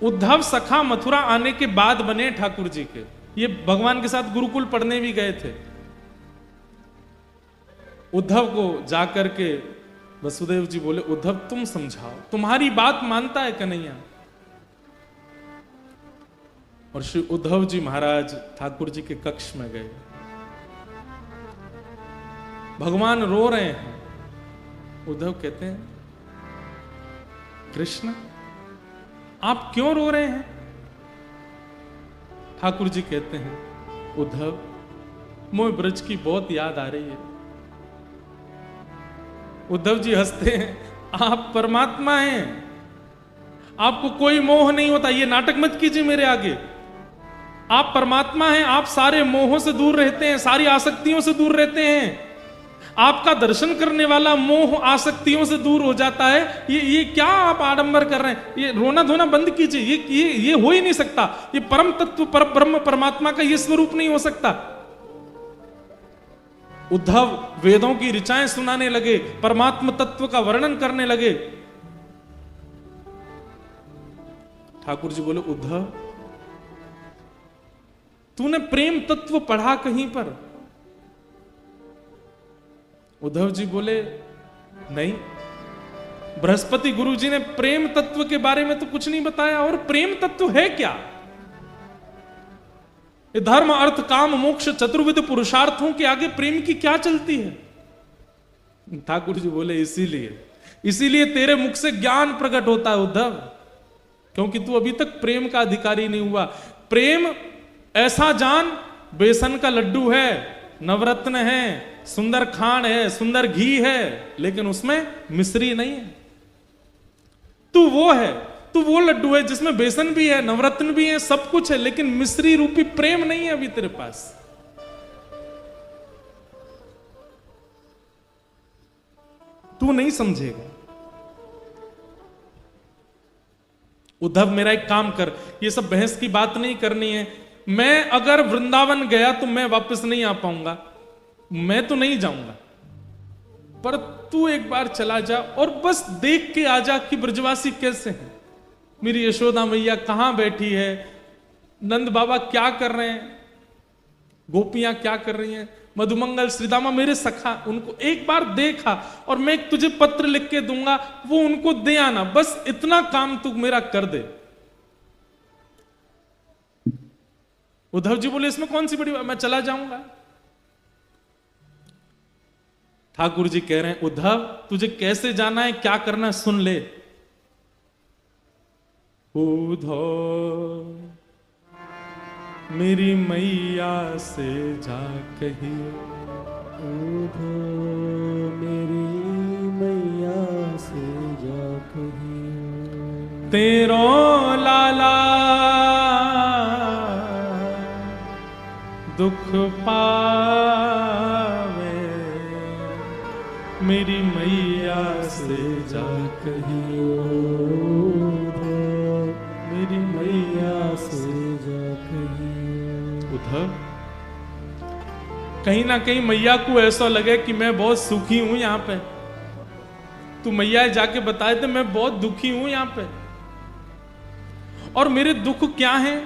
उद्धव सखा मथुरा आने के बाद बने ठाकुर जी के। ये भगवान के साथ गुरुकुल पढ़ने भी गए थे। उद्धव को जाकर के वसुदेव जी बोले, उद्धव तुम समझाओ, तुम्हारी बात मानता है कन्हैया। और श्री उद्धव जी महाराज ठाकुर जी के कक्ष में गए। भगवान रो रहे हैं। उद्धव कहते हैं, कृष्ण आप क्यों रो रहे हैं? ठाकुर जी कहते हैं, उद्धव मोह ब्रज की बहुत याद आ रही है। उद्धव जी हंसते हैं, आप परमात्मा हैं, आपको कोई मोह नहीं होता, ये नाटक मत कीजिए मेरे आगे। आप परमात्मा हैं, आप सारे मोहों से दूर रहते हैं, सारी आसक्तियों से दूर रहते हैं। आपका दर्शन करने वाला मोह आसक्तियों से दूर हो जाता है। ये क्या आप आडंबर कर रहे हैं? ये रोना धोना बंद कीजिए। ये हो ही नहीं सकता। ये परम तत्व ब्रह्म परमात्मा का ये स्वरूप नहीं हो सकता। उद्धव वेदों की ऋचाएं सुनाने लगे, परमात्म तत्व का वर्णन करने लगे। ठाकुर जी बोले, उद्धव तूने प्रेम तत्व पढ़ा कहीं पर? उद्धव जी बोले, नहीं, बृहस्पति गुरु जी ने प्रेम तत्व के बारे में तो कुछ नहीं बताया। और प्रेम तत्व है क्या? ये धर्म अर्थ काम मोक्ष चतुर्विध पुरुषार्थों के आगे प्रेम की क्या चलती है? ठाकुर जी बोले, इसीलिए तेरे मुख से ज्ञान प्रकट होता है उद्धव, क्योंकि तू अभी तक प्रेम का अधिकारी नहीं हुआ। प्रेम ऐसा जान, बेसन का लड्डू है, नवरत्न है, सुंदर खांड है, सुंदर घी है, लेकिन उसमें मिश्री नहीं है। तू वो है, तू वो लड्डू है जिसमें बेसन भी है, नवरत्न भी है, सब कुछ है, लेकिन मिश्री रूपी प्रेम नहीं है अभी तेरे पास। तू नहीं समझेगा। उद्धव मेरा एक काम कर, ये सब बहस की बात नहीं करनी है। मैं अगर वृंदावन गया तो मैं वापस नहीं आ पाऊंगा, मैं तो नहीं जाऊंगा, पर तू एक बार चला जा और बस देख के आ जा कि ब्रजवासी कैसे हैं, मेरी यशोदा मैया कहां बैठी है, नंद बाबा क्या कर रहे हैं, गोपियां क्या कर रही हैं, मधुमंगल श्रीदामा मेरे सखा, उनको एक बार देखा और मैं तुझे पत्र लिख के दूंगा, वो उनको दे आना, बस इतना काम तू मेरा कर दे। उद्धव जी बोले, इसमें कौन सी बड़ी बात, मैं चला जाऊंगा। ठाकुर जी कह रहे हैं, उद्धव तुझे कैसे जाना है, क्या करना है, सुन ले। उद्धव मेरी मैया से जा कही, उद्धव मेरी मैया से जा कही, तेरो लाला दुख पावे, मेरी मैया से जा कही, मेरी मैया से जा कही। उद्धव कहीं ना कहीं मैया को ऐसा लगे कि मैं बहुत सुखी हूं यहां पे, तू मैया जाके बताए थे मैं बहुत दुखी हूं यहां पे, और मेरे दुख क्या हैं।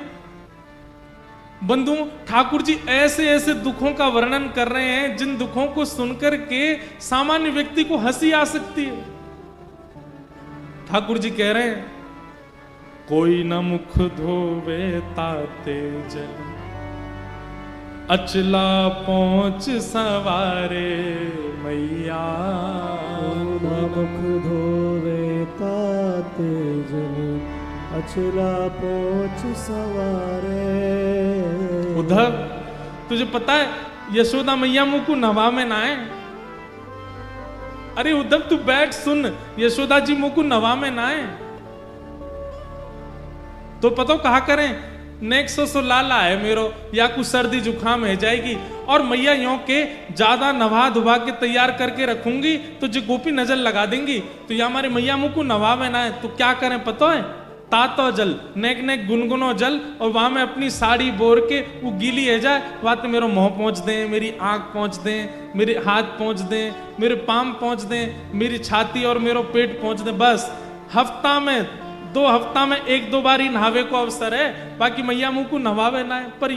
बंधु ठाकुर जी ऐसे ऐसे दुखों का वर्णन कर रहे हैं जिन दुखों को सुनकर के सामान्य व्यक्ति को हंसी आ सकती है। ठाकुर जी कह रहे हैं, कोई न मुख धोवे ताते जल, अचला पहुंच सवारे मैया, न मुख धोवे ताते जल, अचला पहुंच सवारे। उद्धव तुझे पता है यशोदा मैया मुंह को नवा में ना है। अरे उद्धव तू बैठ सुन, यशोदा जी मुंह को नवा में ना है तो पता कहा करें, नेक्सो सो लाला है मेरो, या कुछ सर्दी जुकाम है जाएगी, और मैया यों के ज्यादा नवा धुबा के तैयार करके रखूंगी तो जो गोपी नजर लगा देंगी, तो या हमारे मैया मुंह को नवा में ना है तो क्या करें पता है, तातो जल नेक नेक गुनगुनो जल, और वहां में अपनी साड़ी बोर के वो गीली है जाए, वहां तो मेरा मुंह पहुंच दें, मेरी आंख पहुंच दें, मेरे हाथ पहुंच दें, मेरे पाम पहुंच दें, मेरी छाती और मेरा पेट पहुंच दें, बस हफ्ता में 2 हफ्ता में 1-2 बार ही नहावे को अवसर है, बाकी मैया मुंह को नहावे ना है। पर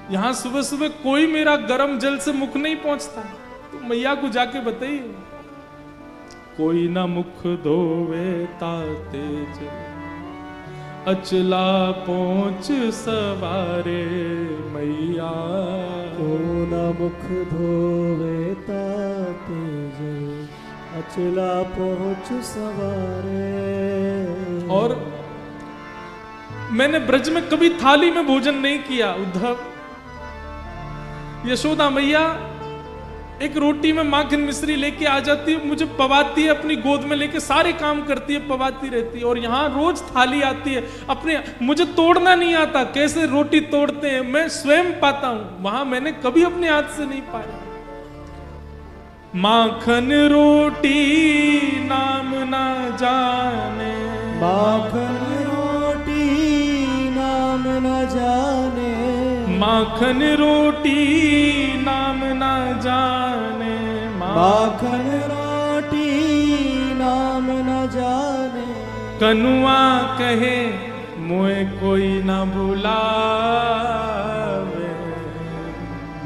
यहां सुबह सुबह कोई मेरा गर्म जल से मुख नहीं पहुंचता, तो मैया को जाके बताइए। कोई ना मुख धोवे ताते जल, अचला पहुंच सवारे मैया। को न मुख धोवे ताते जल, अचला पहुंच सवारे। और मैंने ब्रज में कभी थाली में भोजन नहीं किया उद्धव। यशोदा मैया एक रोटी में माखन मिश्री लेके आ जाती है, मुझे पवाती है, अपनी गोद में लेके सारे काम करती है, पवाती रहती है। और यहाँ रोज थाली आती है, अपने मुझे तोड़ना नहीं आता, कैसे रोटी तोड़ते हैं मैं स्वयं पाता हूं, वहां मैंने कभी अपने हाथ से नहीं पाया। माखन रोटी नाम ना जाने, माखन रोटी नाम न जाने, माखन रोटी नाम ना जाने, माखन रोटी नाम न जाने। कनुआ कहे मोए कोई ना बुलावे,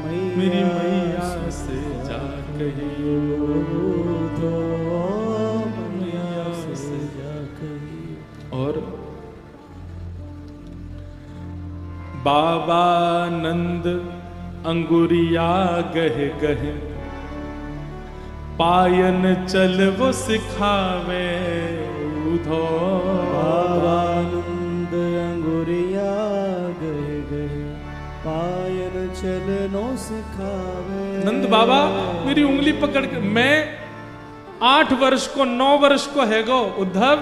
मेरी मैया से जा कहियो, तो मैया से जा कहियो। और बाबा नंद अंगुरिया गह गह, पायन चल वो सिखावे उधो। बाबा नंद अंगुरिया गह गह, पायन चलनो सिखावे। नंद बाबा मेरी उंगली पकड़ के, मैं 8 वर्ष को 9 वर्ष को है गो उद्धव,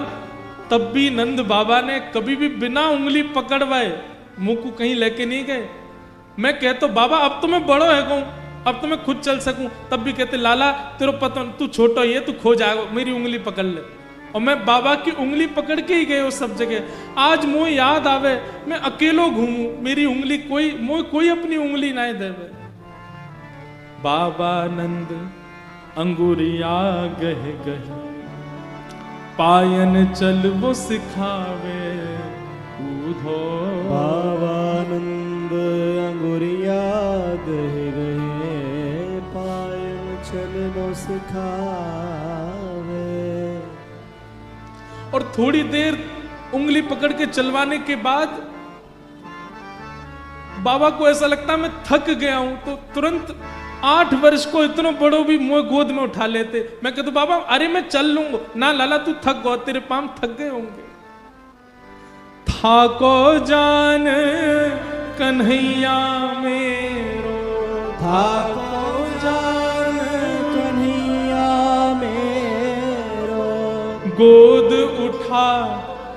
तब भी नंद बाबा ने कभी भी बिना उंगली पकड़वाए मुंह को कहीं लेके नहीं गए। मैं कहता बाबा अब तो मैं बड़ो है गो, अब तो मैं खुद चल सकूं, तब भी कहते लाला तेरे पता तू छोटा ही है, तू खो जाएगा, मेरी उंगली पकड़ ले। और मैं बाबा की उंगली पकड़ के ही गए उस सब जगह। आज मुझे याद आवे मैं अकेलो घूमूं, मेरी उंगली कोई अपनी उंगली ना देवे। बाबा नंद अंगुरिया गह गह, पायन चल वो सिखावे उधो। बाबा नंद अंगुरिया गह गए, पायन चलनो सिखावे। और थोड़ी देर उंगली पकड़ के चलवाने के बाद बाबा को ऐसा लगता मैं थक गया हूं, तो तुरंत 8 वर्ष को इतना बड़ो भी मुझे गोद में उठा लेते। मैं कहता बाबा अरे मैं चल लूंगा ना, लाला तू थक गो, तेरे पांव थक गए होंगे। थाको जान कन्हैया मेरो, थाको जान कन्हैया मेरो, गोद उठा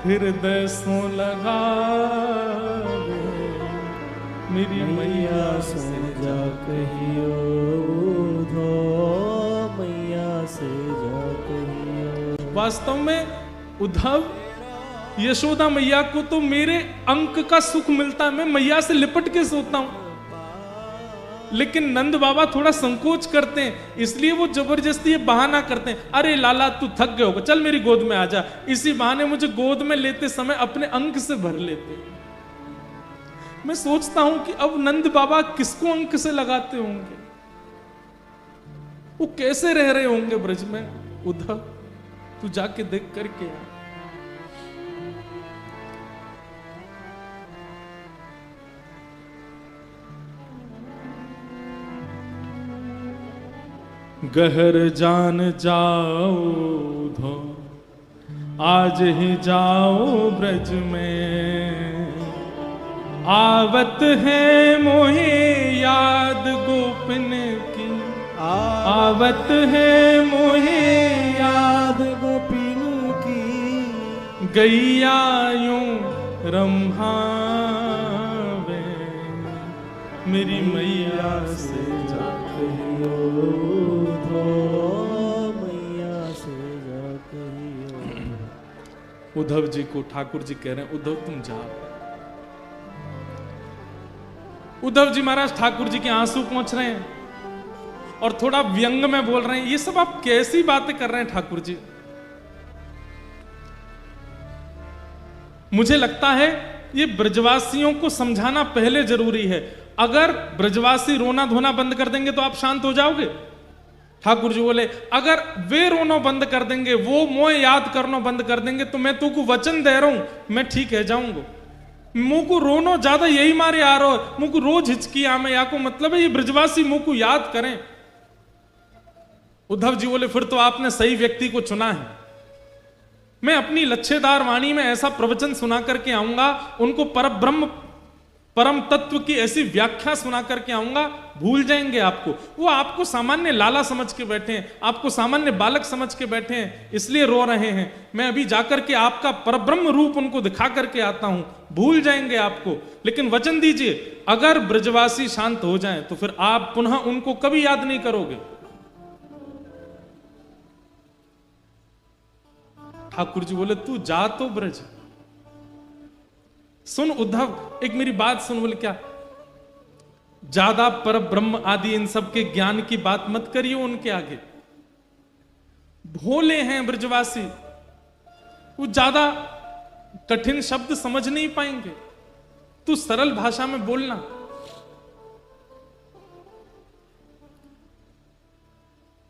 हृदय सो लगा, मेरी मैया से से जा कहियो उधो, मैया से जा कहियो। वास्तव में उद्धव यशोदा मैया को तो मेरे अंक का सुख मिलता है, मैं मैया से लिपट के सोता हूं। लेकिन नंद बाबा थोड़ा संकोच करते हैं, इसलिए वो जबरदस्ती ये बहाना करते हैं, अरे लाला तू थक गए होगा, चल मेरी गोद में आ जा। इसी बहाने मुझे गोद में लेते समय अपने अंक से भर लेते। मैं सोचता हूं कि अब नंद बाबा किसको अंक से लगाते होंगे, वो कैसे रह रहे होंगे ब्रज में। उद्धव तू जाके देख करके आ। गहर जान जाओ धो, आज ही जाओ ब्रज में, आवत है मोहे याद गोपिन की, आवत है मोहे याद गोपिन की, गैया यूं रम्भावे, मेरी मैया से जा कहियो उधो, मैया से जा कहियो। उद्धव जी को ठाकुर जी कह रहे हैं उद्धव तुम जाओ। उद्धव जी महाराज ठाकुर जी के आंसू पहुंच रहे हैं और थोड़ा व्यंग में बोल रहे हैं, ये सब आप कैसी बातें कर रहे हैं ठाकुर जी। मुझे लगता है ये ब्रजवासियों को समझाना पहले जरूरी है। अगर ब्रजवासी रोना धोना बंद कर देंगे तो आप शांत हो जाओगे। ठाकुर जी बोले अगर वे रोना बंद कर देंगे, वो मोह याद करना बंद कर देंगे, तो मैं तुमको वचन दे रहा हूं मैं ठीक है जाऊंगा। मुंह को रोनो ज्यादा यही मारे आ रहा हो, मुंह को रोज हिचकी आमे या को मतलब है ये ब्रजवासी मुंह को याद करें। उद्धव जी बोले फिर तो आपने सही व्यक्ति को चुना है। मैं अपनी लच्छेदार वाणी में ऐसा प्रवचन सुना करके आऊंगा, उनको परब्रह्म परम तत्व की ऐसी व्याख्या सुना करके आऊंगा, भूल जाएंगे आपको। वो आपको सामान्य लाला समझ के बैठे हैं, आपको सामान्य बालक समझ के बैठे हैं, इसलिए रो रहे हैं। मैं अभी जाकर के आपका परब्रह्म रूप उनको दिखा करके आता हूं, भूल जाएंगे आपको। लेकिन वचन दीजिए अगर ब्रजवासी शांत हो जाएं तो फिर आप पुनः उनको कभी याद नहीं करोगे। ठाकुर जी बोले तू जा तो ब्रज। सुन उद्धव, एक मेरी बात सुन। बोले क्या? ज्यादा पर ब्रह्म आदि इन सब के ज्ञान की बात मत करिए उनके आगे। भोले हैं ब्रजवासी, वो ज्यादा कठिन शब्द समझ नहीं पाएंगे, तू सरल भाषा में बोलना।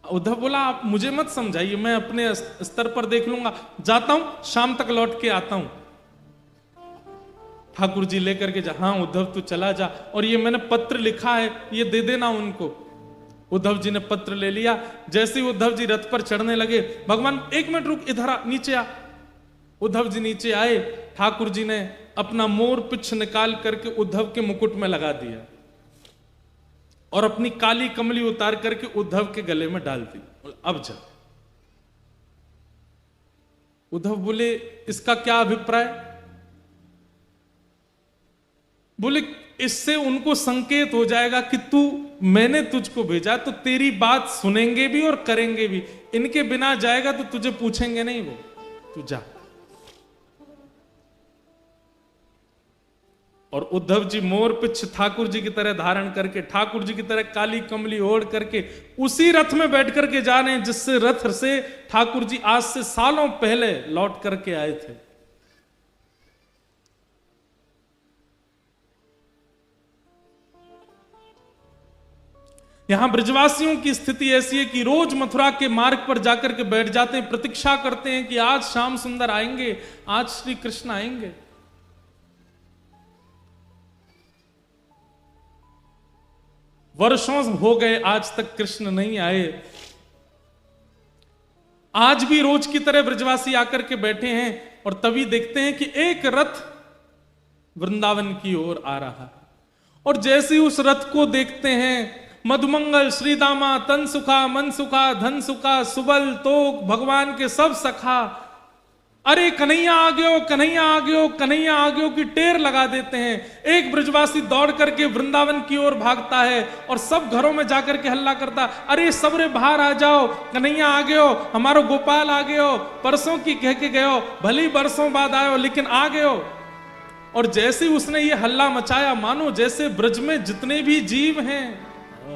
उद्धव बोला आप मुझे मत समझाइए, मैं अपने स्तर पर देख लूंगा, जाता हूं, शाम तक लौट के आता हूं। ठाकुर जी लेकर के जा। हाँ उद्धव तू चला जा, और ये मैंने पत्र लिखा है ये दे देना उनको। उद्धव जी ने पत्र ले लिया। जैसे ही उद्धव जी रथ पर चढ़ने लगे, भगवान एक मिनट रुक, इधर आ, नीचे आ। उद्धव जी नीचे आए, ठाकुर जी ने अपना मोर पिछ निकाल करके उद्धव के मुकुट में लगा दिया और अपनी काली कमली उतार करके उद्धव के गले में डाल दी। अब जा। उद्धव बोले इसका क्या अभिप्राय? बोले इससे उनको संकेत हो जाएगा कि तू, मैंने तुझको भेजा तो तेरी बात सुनेंगे भी और करेंगे भी। इनके बिना जाएगा तो तुझे पूछेंगे नहीं, वो तू जा। और उद्धव जी मोर पिछ ठाकुर जी की तरह धारण करके, ठाकुर जी की तरह काली कमली ओढ़ करके उसी रथ में बैठ करके जा रहे हैं जिससे रथ से ठाकुर जी आज से सालों पहले लौट करके आए थे। यहां ब्रजवासियों की स्थिति ऐसी है कि रोज मथुरा के मार्ग पर जाकर के बैठ जाते हैं, प्रतीक्षा करते हैं कि आज श्याम सुंदर आएंगे, आज श्री कृष्ण आएंगे। वर्षों हो गए आज तक कृष्ण नहीं आए। आज भी रोज की तरह ब्रजवासी आकर के बैठे हैं और तभी देखते हैं कि एक रथ वृंदावन की ओर आ रहा है। और जैसे ही उस रथ को देखते हैं, मधुमंगल श्रीदामा तन सुखा मन सुखा धन सुखा सुबल तोक भगवान के सब सखा, अरे कन्हैया आ गयो, कन्हैया आ गयो, कन्हैया आ गयो की टेर लगा देते हैं। एक ब्रजवासी दौड़ करके वृंदावन की ओर भागता है और सब घरों में जाकर के हल्ला करता, अरे सबरे बाहर आ जाओ, कन्हैया आ गयो, हमारो गोपाल आ गयो, परसों की कह के गयो, भली बरसों बाद आयो लेकिन आ गयो। और जैसे उसने ये हल्ला मचाया, मानो जैसे ब्रज में जितने भी जीव हैं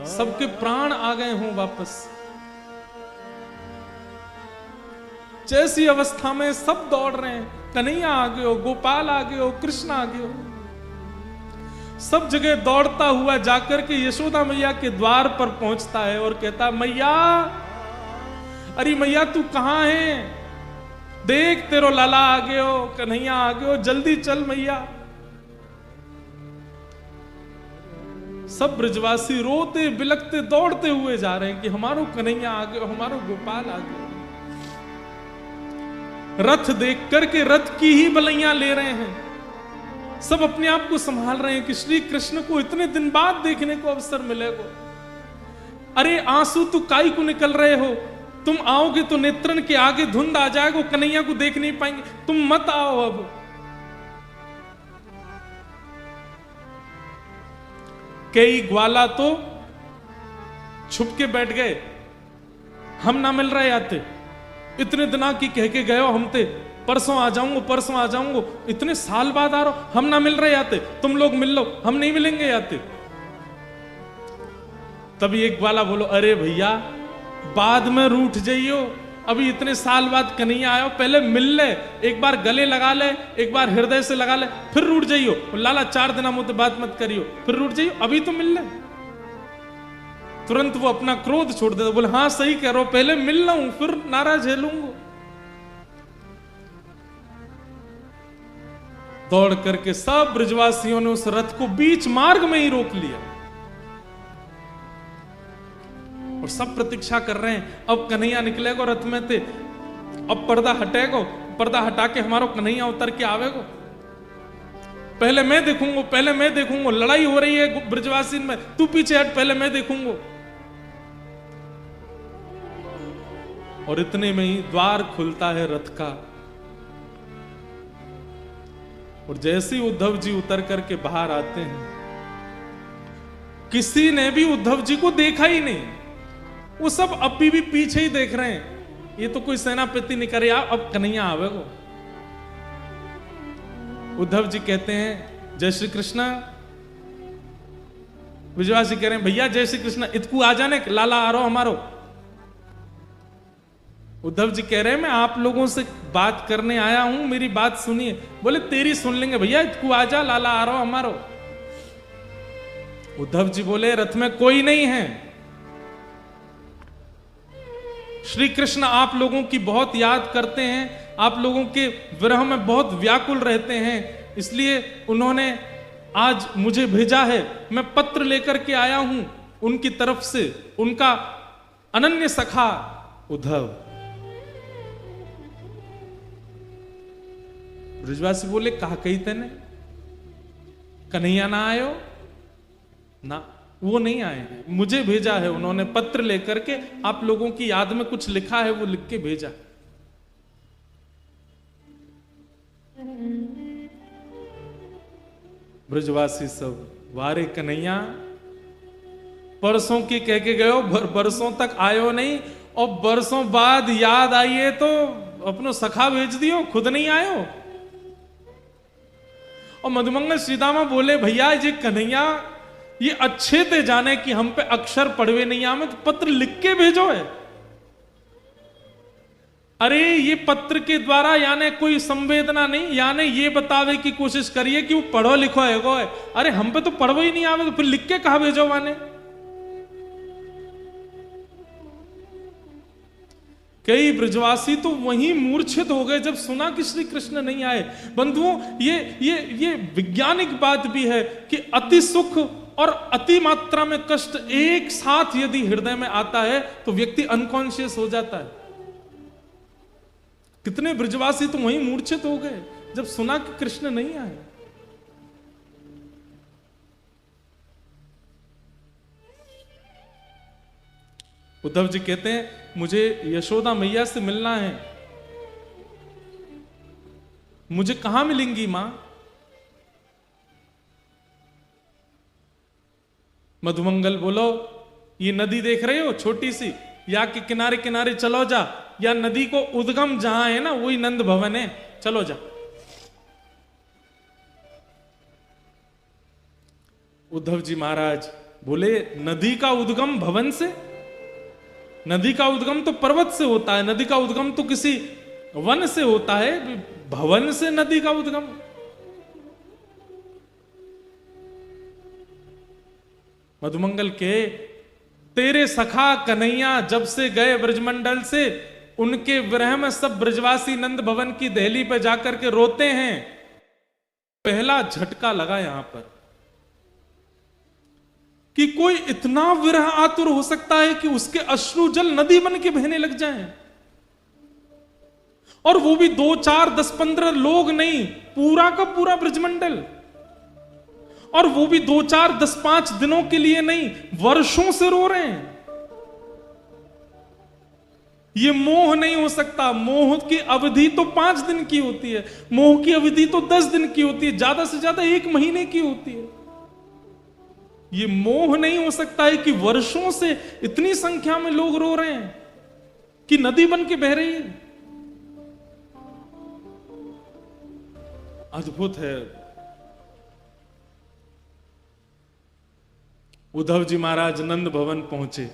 सबके प्राण आ गए हों वापस। जैसी अवस्था में सब दौड़ रहे हैं, कन्हैया आ गयो, गोपाल आ गयो, कृष्ण आ गयो। सब जगह दौड़ता हुआ जाकर के यशोदा मैया के द्वार पर पहुंचता है और कहता, मैया, अरे मैया तू कहां है? देख तेरो लाला आ गयो, कन्हैया आ गयो, जल्दी चल मैया। सब ब्रजवासी रोते बिलखते दौड़ते हुए जा रहे हैं कि हमारो कन्हैया आ गयो, हमारो गोपाल आ गयो। रथ देख करके रथ की ही बलैया ले रहे हैं। सब अपने आप को संभाल रहे हैं कि श्री कृष्ण को इतने दिन बाद देखने को अवसर मिलेगा। अरे आंसू तो काई को निकल रहे हो, तुम आओगे तो नेत्रन के आगे धुंध आ जाएगा, कन्हैया को देख नहीं पाएंगे, तुम मत आओ। अब कई ग्वाला तो छुप के बैठ गए, हम ना मिल रहे आते, इतने दिना की कह के गए हो हम ते, परसों आ जाऊंगा, परसों आ जाऊंगा, इतने साल बाद आ रहा हो, हम ना मिल रहे आते, तुम लोग मिल लो, हम नहीं मिलेंगे आते। तभी एक ग्वाला बोलो, अरे भैया बाद में रूठ जाइयो, अभी इतने साल बाद कन्हैया आयो, पहले मिल ले, एक बार गले लगा ले, एक बार हृदय से लगा ले, फिर रूठ जाइयो। लाला 4 दिन मुझे बात मत करियो, फिर रूठ जाइयो, अभी तो मिल ले। तुरंत वो अपना क्रोध छोड़ देता, बोले हाँ सही कह रहा हो, पहले मिल रहा हूं फिर नाराज झेलूंगा। दौड़ करके सब ब्रजवासियों ने उस रथ को बीच मार्ग में ही रोक लिया और सब प्रतीक्षा कर रहे हैं, अब कन्हैया निकलेगा रथ में थे, अब पर्दा हटेगा, पर्दा हटा के हमारा कन्हैया उतर के आवेगा, पहले मैं देखूंगा, पहले मैं देखूंगा, लड़ाई हो रही है ब्रजवासी में, तू पीछे हट, पहले मैं देखूंगा। और इतने में ही द्वार खुलता है रथ का, और जैसे ही उद्धव जी उतर करके बाहर आते हैं, किसी ने भी उद्धव जी को देखा ही नहीं, वो सब अभी भी पीछे ही देख रहे हैं, ये तो कोई सेनापति नहीं करे, अब कन्हैया आवेगो। उद्धव जी कहते हैं जय श्री कृष्ण, ब्रजवासी कह रहे हैं भैया जय श्री कृष्ण, इतकू आ जाने, लाला आ रहा हमारो। उद्धव जी कह रहे हैं मैं आप लोगों से बात करने आया हूं, मेरी बात सुनिए। बोले तेरी सुन लेंगे भैया, तू आजा, लाला आ रहा हमारो। उद्धव जी बोले रथ में कोई नहीं है, श्री कृष्ण आप लोगों की बहुत याद करते हैं, आप लोगों के विरह में बहुत व्याकुल रहते हैं, इसलिए उन्होंने आज मुझे भेजा है, मैं पत्र लेकर के आया हूं उनकी तरफ से, उनका अनन्य सखा उद्धव। ब्रजवासी बोले कहा कही तेने, कन्हैया ना आयो ना, वो नहीं आए हैं, मुझे भेजा है उन्होंने पत्र लेकर के, आप लोगों की याद में कुछ लिखा है वो लिख के भेजा। ब्रजवासी सब वारे कन्हैया, परसों की कह के गयो, बरसों तक आयो नहीं, और बरसों बाद याद आई है तो अपनो सखा भेज दियो, खुद नहीं आयो। और मधुमंगल श्रीदामा बोले भैया ये कन्हैया ये अच्छे थे जाने कि हम पे अक्षर पढ़वे नहीं आवे, तो पत्र लिख के भेजो है। अरे ये पत्र के द्वारा यानी कोई संवेदना नहीं, यानी ये बतावे की कोशिश करिए कि वो पढ़ो लिखो है गो है। अरे हम पे तो पढ़ो ही नहीं आवे, तो फिर लिख के कहा भेजो माने। कई ब्रजवासी तो वहीं मूर्छित हो गए जब सुना कि श्री कृष्ण नहीं आए। बंधुओं ये वैज्ञानिक बात भी है कि अति सुख और अति मात्रा में कष्ट एक साथ यदि हृदय में आता है तो व्यक्ति अनकॉन्शियस हो जाता है। कितने ब्रजवासी तो वहीं मूर्छित हो गए जब सुना कि कृष्ण नहीं आए। उद्धव जी कहते हैं मुझे यशोदा मैया से मिलना है। मुझे कहां मिलेंगी मां? मधुमंगल बोलो ये नदी देख रहे हो छोटी सी, या के किनारे किनारे चलो जा, या नदी को उद्गम जहां है ना वही नंद भवन है, चलो जा। उद्धव जी महाराज बोले नदी का उद्गम भवन से? नदी का उद्गम तो पर्वत से होता है, नदी का उद्गम तो किसी वन से होता है, भवन से नदी का उद्गम? मधुमंगल के तेरे सखा कन्हैया जब से गए ब्रजमंडल से, उनके विरह में सब ब्रजवासी नंद भवन की दहली पे जाकर के रोते हैं। पहला झटका लगा यहां पर कि कोई इतना विरह आतुर हो सकता है कि उसके अश्रु जल नदी बन के बहने लग जाएं। और वो भी 2, 4, 10, 15 लोग नहीं, पूरा का पूरा ब्रजमंडल। और वो भी 2, 4, 10, 5 दिनों के लिए नहीं, वर्षों से रो रहे हैं। ये मोह नहीं हो सकता। मोह की अवधि तो 5 दिन की होती है, मोह की अवधि तो 10 दिन की होती है, ज्यादा से ज्यादा 1 महीने की होती है। ये मोह नहीं हो सकता है कि वर्षों से इतनी संख्या में लोग रो रहे हैं कि नदी बन के बह रही है। अद्भुत है। उद्धव जी महाराज नंद भवन पहुंचे।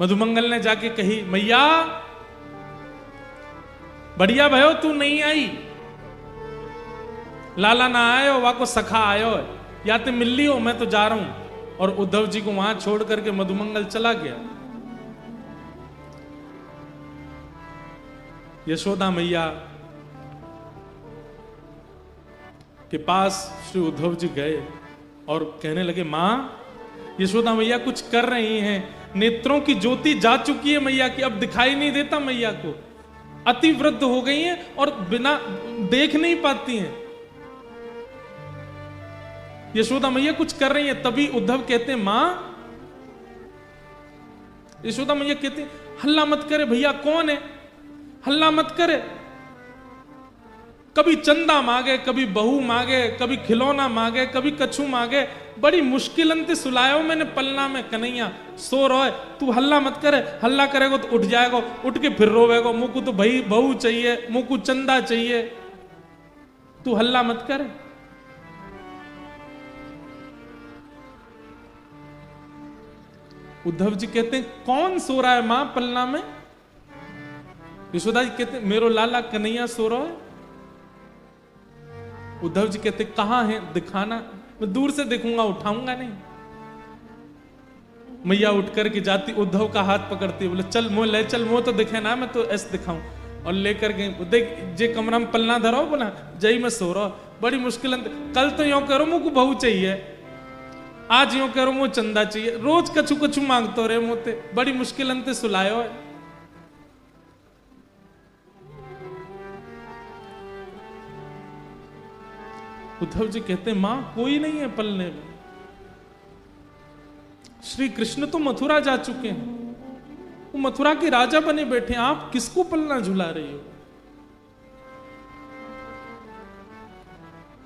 मधुमंगल ने जाके कही, मैया बढ़िया भयो तू नहीं आई, लाला ना आयो, वा को सखा आयो, या ते मिल ली हो, मैं तो जा रहा हूं। और उद्धव जी को वहां छोड़ करके मधुमंगल चला गया। यशोदा मैया के पास श्री उद्धव जी गए और कहने लगे, मां यशोदा मैया कुछ कर रही हैं, नेत्रों की ज्योति जा चुकी है मैया की, अब दिखाई नहीं देता मैया को, अति वृद्ध हो गई हैं और बिना देख नहीं पाती हैं। यशोदा मैया कुछ कर रही हैं। तभी उद्धव कहते हैं, मां, यशोदा मैया कहते हैं, हल्ला मत करे भैया, कौन है, हल्ला मत करे। कभी चंदा मांगे, कभी बहू मांगे, कभी खिलौना मांगे, कभी कछू मांगे, बड़ी मुश्किल अंत सुलायो मैंने पलना में कन्हैया, सो रहा है, तू हल्ला मत करे, हल्ला करेगा तो उठ जाएगा, उठ के फिर रोवेगा, मुझको तो भाई बहू चाहिए, मुझको चंदा चाहिए, तू हल्ला मत करे। उद्धव जी कहते हैं, कौन सो रहा है मां पलना में? यशोदा जी कहते हैं, मेरो लाला कन्हैया सो रहा है। उद्धव जी कहते, कहां है, दिखाना, मैं दूर से देखूंगा, उठाऊंगा नहीं। मैया उठ करके जाती, उद्धव का हाथ पकड़ती, बोले चल मोह ले चल, मोह तो दिखे ना, मैं तो ऐसे दिखाऊं। और लेकर गए, देख जे कमरा में पलना धरो, बोला जय मैं सो रहा, बड़ी मुश्किल, कल तो यूं करो मुझको बहू चाहिए, आज यूं करो मुझे चंदा चाहिए, रोज कछु कछु मांगतो रहे मोते, बड़ी मुश्किल अंत सुलायो है। उद्धव जी कहते हैं, मां कोई नहीं है पलने में, श्री कृष्ण तो मथुरा जा चुके हैं, वो मथुरा के राजा बने बैठे हैं, आप किसको पलना झुला रही हो?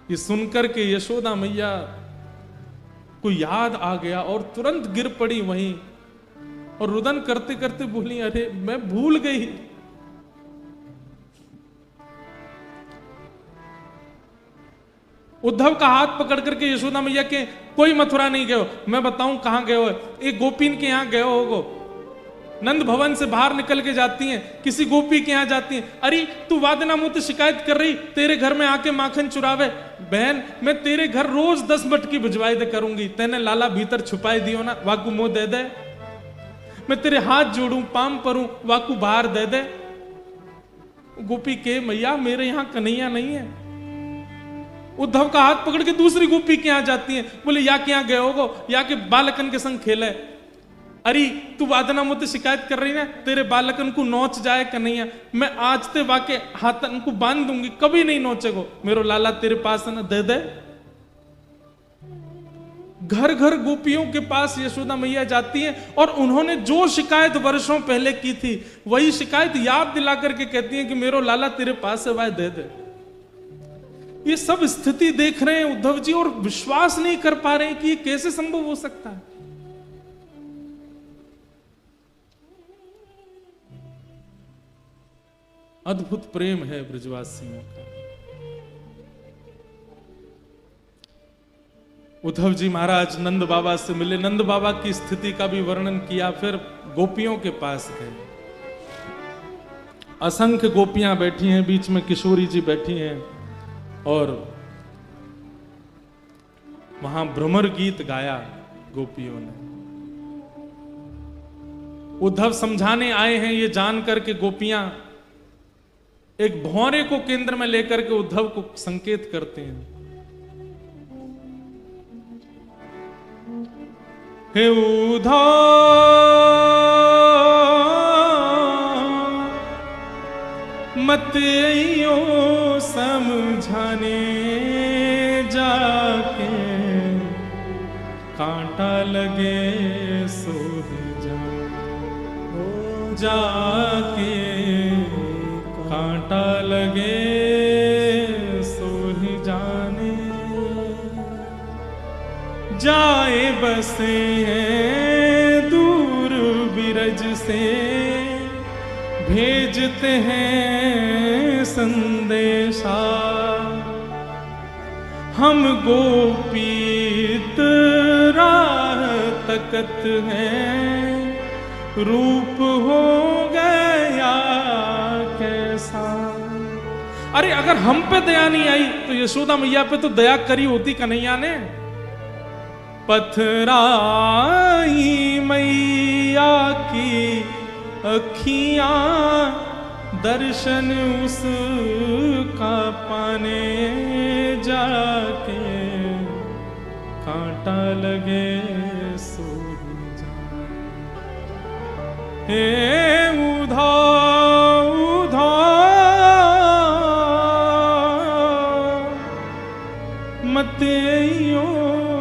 ये सुनकर के यशोदा मैया को याद आ गया और तुरंत गिर पड़ी वहीं और रुदन करते करते बोली, अरे मैं भूल गई। उद्धव का हाथ पकड़ करके यशोदा मैया के, कोई मथुरा नहीं गए हो, मैं बताऊं कहां गए हो, एक गोपीन के यहां गए होगो, नंद भवन से बाहर निकल के जाती हैं, किसी गोपी के यहां जाती हैं, अरे तू वादना मुझसे शिकायत कर रही, तेरे घर में आके माखन चुरावे, बहन मैं तेरे घर रोज 10 मटकी भिजवाई दे करूंगी, तेने लाला भीतर छुपाई दियो ना, वाकू मुंह दे दे, मैं तेरे हाथ जोड़ू पाम परूं, वाकू बाहर दे दे। गोपी के, मैया मेरे यहां कन्हैया नहीं है। उद्धव का हाथ पकड़ के दूसरी गोपी के यहां जाती हैं, बोले या के यहां गए होगो, या के बालकन के संग खेले, अरे तू वादना मुझसे शिकायत कर रही ना, तेरे बालकन को नोच जाए कन्हैया, मैं आज ते वाके हाथन को बांध दूंगी, कभी नहीं नोचेगो, मेरो लाला तेरे पास है ना, दे दे। घर घर गोपियों के पास यशोदा मैया जाती हैं और उन्होंने जो शिकायत वर्षों पहले की थी वही शिकायत याद दिला करके कहती हैं कि मेरो लाला तेरे पास है, वह दे दे। ये सब स्थिति देख रहे हैं उद्धव जी और विश्वास नहीं कर पा रहे हैं कि ये कैसे संभव हो सकता है। अद्भुत प्रेम है ब्रजवासियों का। उद्धव जी महाराज नंद बाबा से मिले, नंद बाबा की स्थिति का भी वर्णन किया, फिर गोपियों के पास गए। असंख्य गोपियां बैठी हैं, बीच में किशोरी जी बैठी हैं और वहां भ्रमर गीत गाया गोपियों ने। उद्धव समझाने आए हैं ये जान करके गोपियां एक भौरे को केंद्र में लेकर के उद्धव को संकेत करते हैं, हे उद्धव मत आइयो समझाने जाके, कांटा लगे सो जा, जाके कांटा लगे सो ही जाने, जाए बसे हैं दूर बिरज से, भेजते हैं संदेशा, हम गोपीत राह तकत हैं, रूप हो गया कैसा। अरे अगर हम पे दया नहीं आई तो यशोदा मैया पे तो दया करी होती कन्हैया ने। पथराई मैया की अखियां दर्शन उसका पाने जाके कांटा लगे सो हे उधा उधा मते यो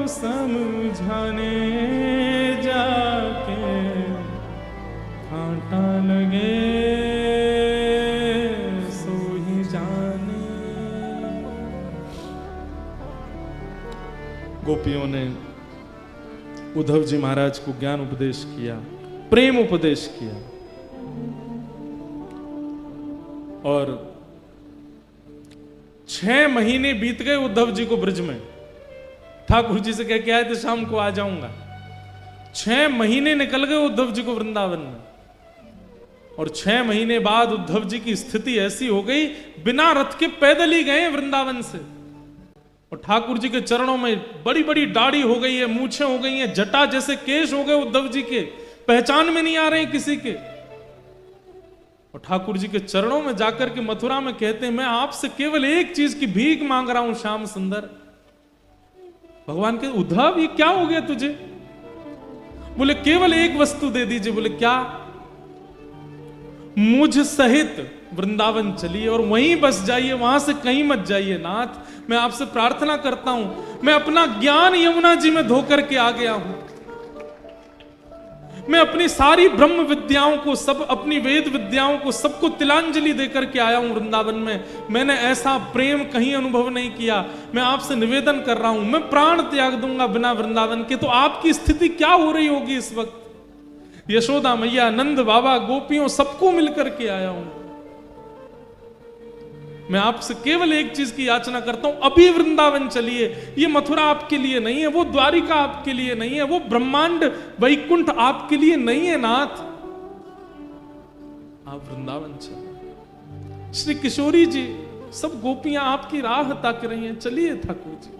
समझाने जाके कांटा लगे सो ही जाने। गोपियों ने उद्धव जी महाराज को ज्ञान उपदेश किया, प्रेम उपदेश किया, और 6 महीने बीत गए उद्धव जी को ब्रज में। ठाकुर जी से कह के आए थे शाम को आ जाऊंगा। 6 महीने निकल गए उद्धव जी को वृंदावन में, और 6 महीने बाद उद्धव जी की स्थिति ऐसी हो गई, बिना रथ के पैदल ही गए वृंदावन से। और ठाकुर जी के चरणों में बड़ी बड़ी दाढ़ी हो गई है, मूछें हो गई हैं, जटा जैसे केश हो गए उद्धव जी के, पहचान में नहीं आ रहे किसी के। और ठाकुर जी के चरणों में जाकर के मथुरा में कहते हैं, मैं आपसे केवल एक चीज की भीख मांग रहा हूं श्याम सुंदर। भगवान के उद्धव ये क्या हो गया तुझे? बोले केवल एक वस्तु दे दीजिए। बोले क्या? मुझ सहित वृंदावन चलिए और वहीं बस जाइए, वहां से कहीं मत जाइए नाथ। मैं आपसे प्रार्थना करता हूं, मैं अपना ज्ञान यमुना जी में धोकर के आ गया हूं। मैं अपनी सारी ब्रह्म विद्याओं को, सब अपनी वेद विद्याओं को, सबको तिलांजलि देकर के आया हूं वृंदावन में। मैंने ऐसा प्रेम कहीं अनुभव नहीं किया। मैं आपसे निवेदन कर रहा हूं, मैं प्राण त्याग दूंगा बिना वृंदावन के। तो आपकी स्थिति क्या हो रही होगी इस वक्त? यशोदा मैया, नंद बाबा, गोपियों, सबको मिलकर के आया हूं। मैं आपसे केवल एक चीज की याचना करता हूं, अभी वृंदावन चलिए। ये मथुरा आपके लिए नहीं है, वो द्वारिका आपके लिए नहीं है, वो ब्रह्मांड वैकुंठ आपके लिए नहीं है नाथ। आप वृंदावन चलिए। श्री किशोरी जी, सब गोपियां आपकी राह ताक रही हैं, चलिए ठाकुर जी।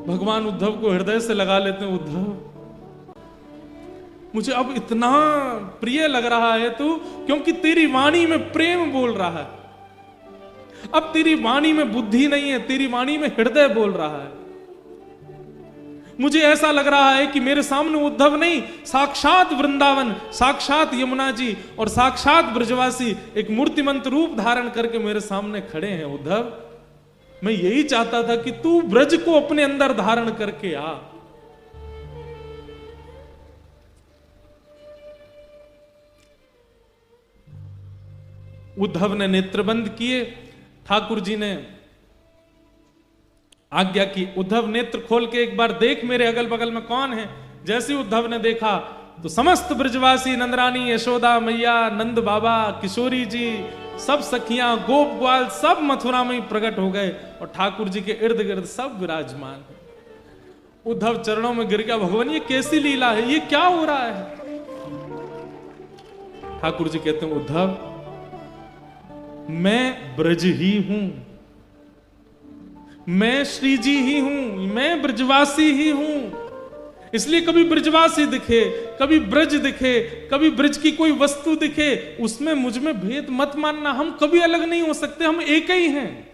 भगवान उद्धव को हृदय से लगा लेते हैं। उद्धव, मुझे अब इतना प्रिय लग रहा है तू, क्योंकि तेरी वाणी में प्रेम बोल रहा है। अब तेरी वाणी में बुद्धि नहीं है, तेरी वाणी में हृदय बोल रहा है। मुझे ऐसा लग रहा है कि मेरे सामने उद्धव नहीं, साक्षात वृंदावन, साक्षात यमुना जी और साक्षात ब्रजवासी एक मूर्तिमंत रूप धारण करके मेरे सामने खड़े हैं। उद्धव, मैं यही चाहता था कि तू ब्रज को अपने अंदर धारण करके आ। उद्धव ने नेत्रबंद किए। ठाकुर जी ने आज्ञा की, उद्धव नेत्र खोल के एक बार देख मेरे अगल बगल में कौन है। जैसे उद्धव ने देखा तो समस्त ब्रजवासी, नंदरानी, यशोदा मैया, नंद बाबा, किशोरी जी, सब सखियां, गोप ग्वाल, सब मथुरा में ही प्रकट हो गए और ठाकुर जी के इर्द गिर्द सब विराजमान है। उद्धव चरणों में गिर गया, भगवान ये कैसी लीला है, ये क्या हो रहा है? ठाकुर जी कहते हैं, उद्धव मैं ब्रज ही हूं, मैं श्री जी ही हूं, मैं ब्रजवासी ही हूं। इसलिए कभी ब्रजवासी दिखे, कभी ब्रज दिखे, कभी ब्रज की कोई वस्तु दिखे, उसमें मुझ में भेद मत मानना। हम कभी अलग नहीं हो सकते, हम एक ही हैं।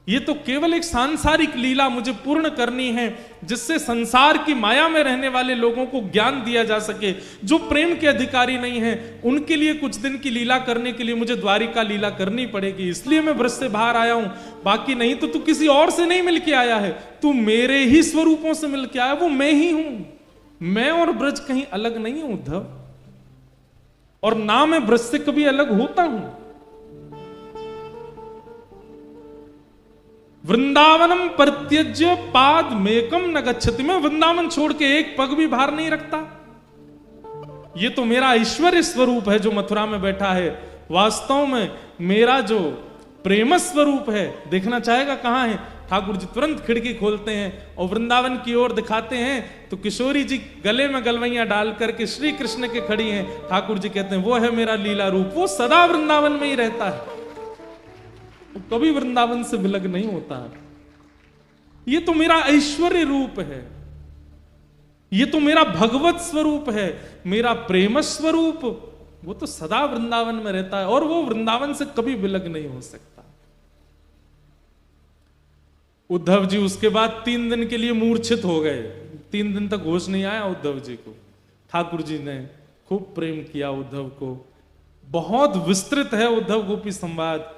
ये तो केवल एक सांसारिक लीला मुझे पूर्ण करनी है, जिससे संसार की माया में रहने वाले लोगों को ज्ञान दिया जा सके। जो प्रेम के अधिकारी नहीं हैं, उनके लिए कुछ दिन की लीला करने के लिए मुझे द्वारिका लीला करनी पड़ेगी। इसलिए मैं ब्रज से बाहर आया हूं, बाकी नहीं तो तू किसी और से नहीं मिलके आया है, तू मेरे ही स्वरूपों से मिलके आया, वो मैं ही हूं। मैं और ब्रज कहीं अलग नहीं हूं उद्धव, और ना मैं ब्रज से कभी अलग होता हूं। वृंदावनम परित्यज्य पाद मेकम न गच्छति, मैं वृंदावन छोड़ के एक पग भी बाहर नहीं रखता। ये तो मेरा ऐश्वर्य स्वरूप है जो मथुरा में बैठा है। वास्तव में मेरा जो प्रेम स्वरूप है, देखना चाहेगा कहां है? ठाकुर जी तुरंत खिड़की खोलते हैं और वृंदावन की ओर दिखाते हैं तो किशोरी जी गले में गलवैया डाल करके श्री कृष्ण के खड़ी हैं। ठाकुर जी कहते हैं वो है मेरा लीला रूप, वो सदा वृंदावन में ही रहता है, वो कभी वृंदावन से विलग नहीं होता है। ये तो मेरा ऐश्वर्य रूप है, ये तो मेरा भगवत स्वरूप है, मेरा प्रेम स्वरूप, वो तो सदा वृंदावन में रहता है और वो वृंदावन से कभी विलग नहीं हो सकता। उद्धव जी उसके बाद 3 दिन के लिए मूर्छित हो गए, 3 दिन तक होश नहीं आया उद्धव जी को। ठाकुर जी ने खूब प्रेम किया उद्धव को, बहुत विस्तृत है उद्धव गोपी संवाद।